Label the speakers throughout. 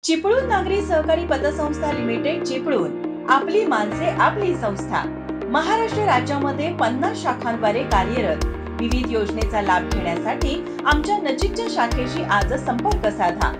Speaker 1: चिपळूण नागरी सहकारी पतसंस्था लिमिटेड चिपळूण, आपली माणसे आपली संस्था। महाराष्ट्र राज्यामध्ये 50 शाखांद्वारे कार्यरत। विविध योजनेचा लाभ घेण्यासाठी आमच्या नजीकच्या शाखेशी आज संपर्क साधा।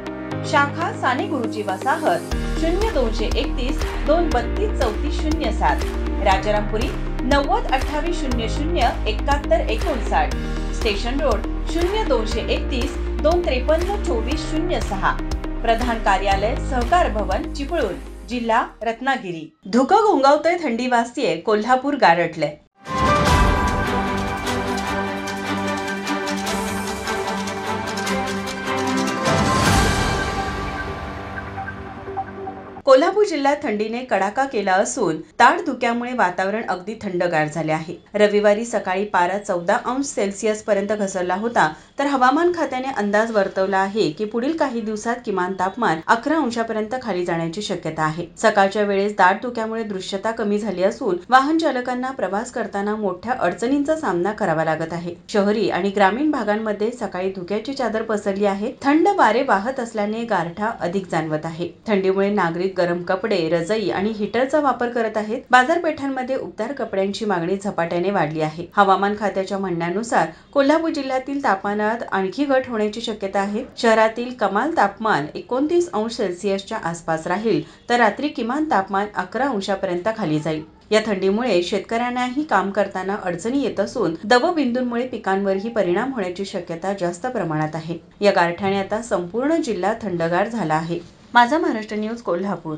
Speaker 1: शाखा साने गुरुजी वसाहत 0231 232 3407, राजारामपुरी 90 28 00 71 59, स्टेशन रोड 0231 253 24 06, प्रधान कार्यालय सहकार भवन चिपळूण, जिल्हा रत्नागिरी। धुकं घोंगावतंय, थंडी वाजतीये, कोल्हापूर गारठलंय। कोल्हापूर जिल्ह्यात थंडीने कडाका केला असून दाट धुक्यामुळे वातावरण अगदी थंडगार झाले आहे। रविवारी सकाळी पारा 14°C पर्यंत घसरला होता, तर हवामान खात्याने अंदाज वर्तवला आहे की पुढील काही दिवसात किमान तापमान 11° पर्यंत खाली जाण्याची शक्यता आहे। सकाळच्या वेळेस दाट धुक्यामुळे दृश्यता कमी झाली असून वाहन चालकांना प्रवास करताना मोठ्या अडचणींचा सामना करावा लागत आहे। शहरी आणि ग्रामीण भागांमध्ये सकाळी धुक्याची चादर पसरली आहे। थंड वारे वाहत असल्याने गारठा अधिक जाणवत आहे। थंडीमुळे नागरिक गरम कपडे, रजाई आणि हीटरचा वापर करत आहेत। बाजारपेठांमध्ये उबदार कपड्यांची मागणी झपाट्याने वाढली आहे। हवामान खात्याच्या म्हणण्यानुसार कोल्हापूर जिल्ह्यातील तापमानात आणखी घट होण्याची शक्यता आहे। शहरातील कमाल तापमान 29°C आसपास राहील, तर रात्री किमान तापमान 11° पर्यंत खाली जाईल। या थंडीमुळे शेतकऱ्यांनाही काम करताना अडचणी येत असून दवबिंदूंमुळे पिकांवरही परिणाम होण्याची शक्यता जास्त प्रमाणात आहे। या गारठ्याने आता संपूर्ण जिल्हा थंडगार झाला आहे। माझा महाराष्ट्र न्यूज, कोल्हापूर।